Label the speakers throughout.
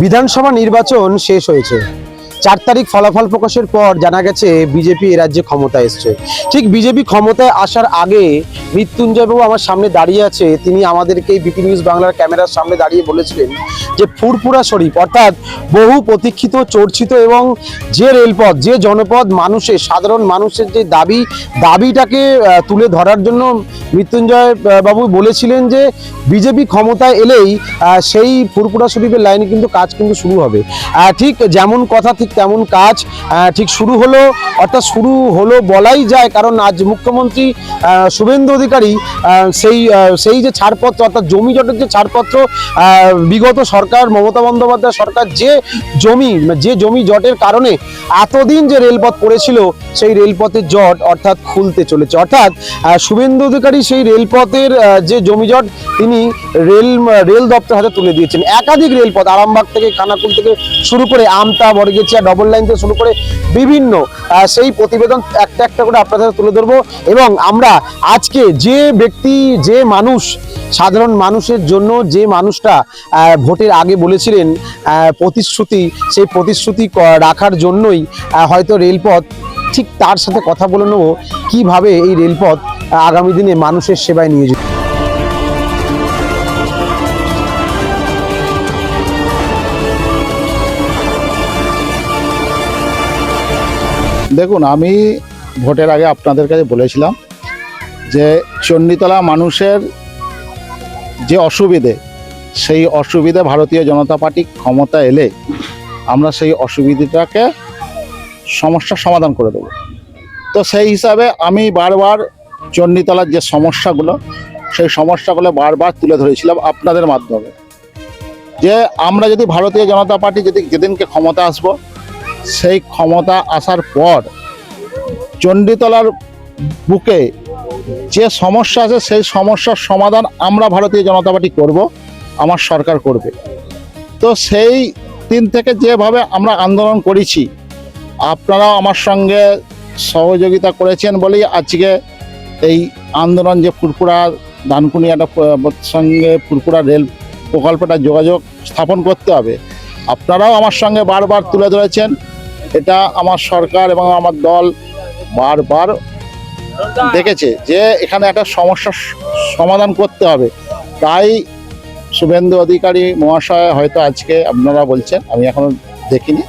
Speaker 1: বিধানসভা নির্বাচন শেষ হয়েছে। 4 তারিখ ফলাফল প্রকাশের পর জানা গেছে বিজেপি এ রাজ্যে ক্ষমতায় এসছে। ঠিক বিজেপি ক্ষমতায় আসার আগে মৃত্যুঞ্জয়বাবু আমার সামনে দাঁড়িয়ে আছে, তিনি আমাদেরকে বিপি নিউজ বাংলার ক্যামেরার সামনে দাঁড়িয়ে বলেছিলেন যে ফুরফুরা শরীফ অর্থাৎ বহু প্রতীক্ষিত চর্চিত এবং যে রেলপথ, যে জনপদ, মানুষের সাধারণ মানুষের যে দাবিটাকে তুলে ধরার জন্য মৃত্যুঞ্জয় বাবু বলেছিলেন যে বিজেপি ক্ষমতায় এলেই সেই ফুরফুরা শরীফের লাইনে কিন্তু কাজ কিন্তু শুরু হবে। ঠিক যেমন কথা ঠিক তেমন কাজ ঠিক শুরু হলো, অর্থাৎ শুরু হলো বলাই যায়, কারণ আজ মুখ্যমন্ত্রী শুভেন্দু অধিকারী সেই যে ছাড়পত্র অর্থাৎ জমি জটের যে ছাড়পত্র বিগত সরকার মমতা বন্দ্যোপাধ্যায় সরকার যে জমি জটের কারণে এতদিন যে রেলপথ পড়েছিল সেই রেলপথের জট অর্থাৎ খুলতে চলেছে। অর্থাৎ শুভেন্দু অধিকারী সেই রেলপথের যে জমি জট তিনি রেল দপ্তর হাতে তুলে দিয়েছেন। একাধিক রেলপথ আরামবাগ থেকে খানাকুল থেকে শুরু করে আমতা বরগেছিয়া ডবল লাইন থেকে শুরু করে বিভিন্ন সেই প্রতিবেদন একটা একটা করে আপনাদের তুলে ধরবো। এবং আমরা আজকে যে ব্যক্তি, যে মানুষ, সাধারণ মানুষের জন্য যে মানুষটা ভোটের আগে বলেছিলেন প্রতিশ্রুতি, সেই প্রতিশ্রুতি রাখার জন্যই হয়তো রেলপথ, ঠিক তার সাথে কথা বলে নেব কিভাবে এই রেলপথ আগামী দিনে মানুষের সেবায় নিয়োজিত।
Speaker 2: দেখুন, আমি ভোটের আগে আপনাদের কাছে বলেছিলাম যে চণ্ডীতলা মানুষের যে অসুবিধে, সেই অসুবিধে ভারতীয় জনতা পার্টি ক্ষমতা এলে আমরা সেই অসুবিধাটাকে সমস্যার সমাধান করে দেব। তো সেই হিসাবে আমি বারবার চণ্ডীতলার যে সমস্যাগুলো, সেই সমস্যাগুলো বারবার তুলে ধরেছিলাম আপনাদের মাধ্যমে, যে আমরা যদি ভারতীয় জনতা পার্টি যদি যেদিনকে ক্ষমতা আসব, সেই ক্ষমতা আসার পর চণ্ডীতলার বুকে যে সমস্যা আছে সেই সমস্যার সমাধান আমরা ভারতীয় জনতা পার্টি করব, আমার সরকার করবে। তো সেই দিন থেকে যেভাবে আমরা আন্দোলন করেছি, আপনারাও আমার সঙ্গে সহযোগিতা করেছেন বলেই আজকে এই আন্দোলন যে ফুরফুরা ডানকুনিয়াটা সঙ্গে ফুরফুরা রেল প্রকল্পটা যোগাযোগ স্থাপন করতে হবে, আপনারাও আমার সঙ্গে বারবার তুলে ধরেছেন। এটা আমার সরকার এবং আমার দল বারবার দেখেছে যে এখানে একটা সমস্যার সমাধান করতে হবে। তাই শুভেন্দু অধিকারী মহাশয় হয়তো আজকে আপনারা বলছেন, আমি এখনো দেখিনি,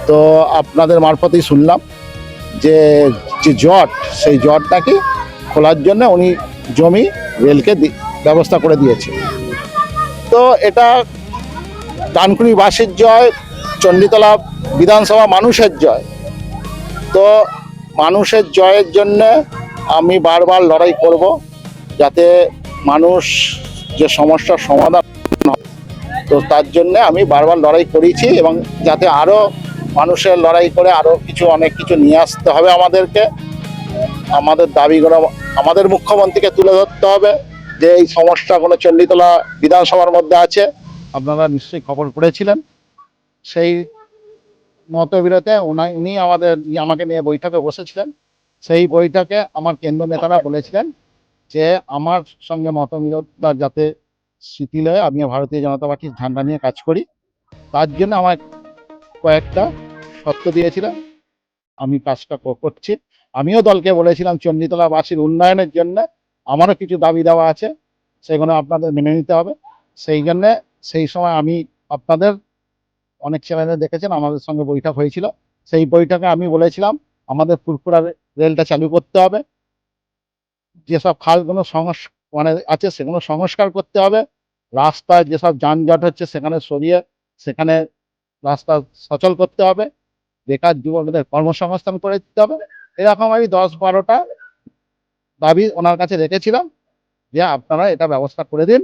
Speaker 2: তো আপনাদের মারফতেই শুনলাম যে জট, সেই জটটাকে খোলার জন্য উনি জমি রেলকে ব্যবস্থা করে দিয়েছে। তো এটা ডানকুনিবাসীর জয়, চণ্ডীতলা বিধানসভা মানুষের জয়। তো মানুষের জয়ের জন্য আমি বারবার লড়াই করব, যাতে মানুষ যে সমস্যার সমাধান হয়। তো তার জন্য আমি বারবার লড়াই করেছি, এবং যাতে আরও মানুষের লড়াই করে আরও অনেক কিছু নিয়ে আসতে হবে আমাদেরকে। আমাদের দাবিগুলো আমাদের মুখ্যমন্ত্রীকে তুলে ধরতে হবে যে এই সমস্যাগুলো চণ্ডীতলা বিধানসভার মধ্যে আছে। আপনারা নিশ্চয়ই খবর করেছিলেন, সেই মতবিরোধে উনি আমাকে নিয়ে বৈঠকে বসেছিলেন। সেই বৈঠকে আমার কেন্দ্র নেতারা বলেছিলেন যে আমার সঙ্গে মতবিরোধ যাতে শিথিল হয়, আমি ভারতীয় জনতা পার্টির ঝান্ডা নিয়ে কাজ করি। তার জন্য আমার কয়েকটা শর্ত দিয়েছিলেন, আমি কাজটা করছি। আমিও দলকে বলেছিলাম চণ্ডীতলাবাসীর উন্নয়নের জন্য আমারও কিছু দাবি দেওয়া আছে, সেগুলো আপনাদের মেনে নিতে হবে। সেই জন্যে সেই সময় আমি আপনাদের অনেক চ্যানেলে দেখেছেন আমাদের সঙ্গে বৈঠক হয়েছিল। সেই বৈঠকে আমি বলেছিলাম আমাদের ফুরফুরা রেলটা চালু করতে হবে, যেসব খালগুলো আছে সেগুলো সংস্কার করতে হবে, রাস্তায় যেসব যানজট হচ্ছে সেখানে সরিয়ে সেখানে রাস্তা সচল করতে হবে, বেকার যুবকদের কর্মসংস্থান করে দিতে হবে। এরকম আমি 10-12টা দাবি ওনার কাছে রেখেছিলাম যে আপনারা এটা ব্যবস্থা করে দিন।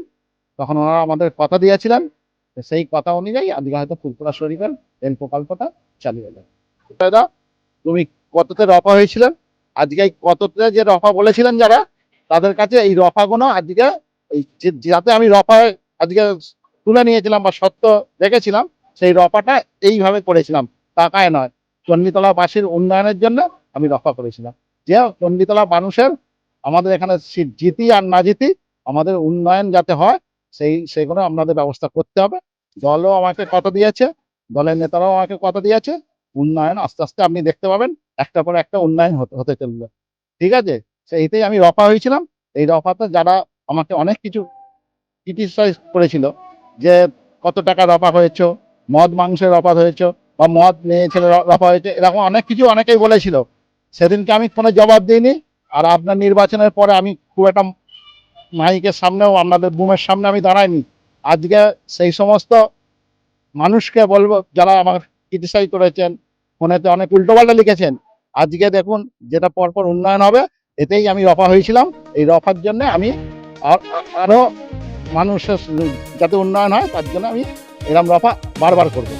Speaker 2: তখন ওনারা আমাদের কথা দিয়েছিলেন, সেই কথা অনুযায়ী আজকে হয়তো ফুরফুরা শরীফের রেল প্রকল্পটা চালু হলো। দাদা, তুমি কততে রফা হয়েছিলেন? আজকে কততে যে রফা বলেছিলেন যারা, তাদের কাছে এই রফাগুলো আজকে যাতে আমি রফায় আজকে তুলে নিয়েছিলাম বা সত্য রেখেছিলাম, সেই রফাটা এইভাবে করেছিলাম, টাকায় নয়, চণ্ডীতলাবাসীর উন্নয়নের জন্য আমি রফা করেছিলাম। যে চণ্ডীতলা মানুষের, আমাদের এখানে জিতি আর না জিতি, আমাদের উন্নয়ন যাতে হয় সেগুলো আপনাদের ব্যবস্থা করতে হবে। দলও আমাকে কথা দিয়েছে, দলের নেতারাও আমাকে কথা দিয়েছে, উন্নয়ন আস্তে আস্তে আপনি দেখতে পাবেন, একটা পর একটা উন্নয়ন হতে চলবে। ঠিক আছে, সেইটাই আমি রফা হয়েছিলাম। এই রফাতে যারা আমাকে অনেক কিছু ক্রিটিসাইজ করেছিল যে কত টাকা রফা হয়েছে, মদ মাংসের রফা হয়েছে, বা মদ মেয়ে ছেলে রফা হয়েছে, এরকম অনেক কিছু অনেকেই বলেছিল। সেদিনকে আমি কোনো জবাব দিইনি। আর আপনার নির্বাচনের পরে আমি খুব একটা মাইকের সামনেও আপনাদের বুমের সামনে আমি দাঁড়াইনি। আজকে সেই সমস্ত মানুষকে বলবো যারা আমার ক্রিটিসাইজ করেছেন, ফোনেতে অনেক উল্টোপাল্টা লিখেছেন, আজকে দেখুন যেটা পরপর উন্নয়ন হবে, এতেই আমি রফা হয়েছিলাম। এই রফার জন্য আমি আরও মানুষের যাতে উন্নয়ন হয় তার জন্য আমি এরকম রফা বারবার করবো।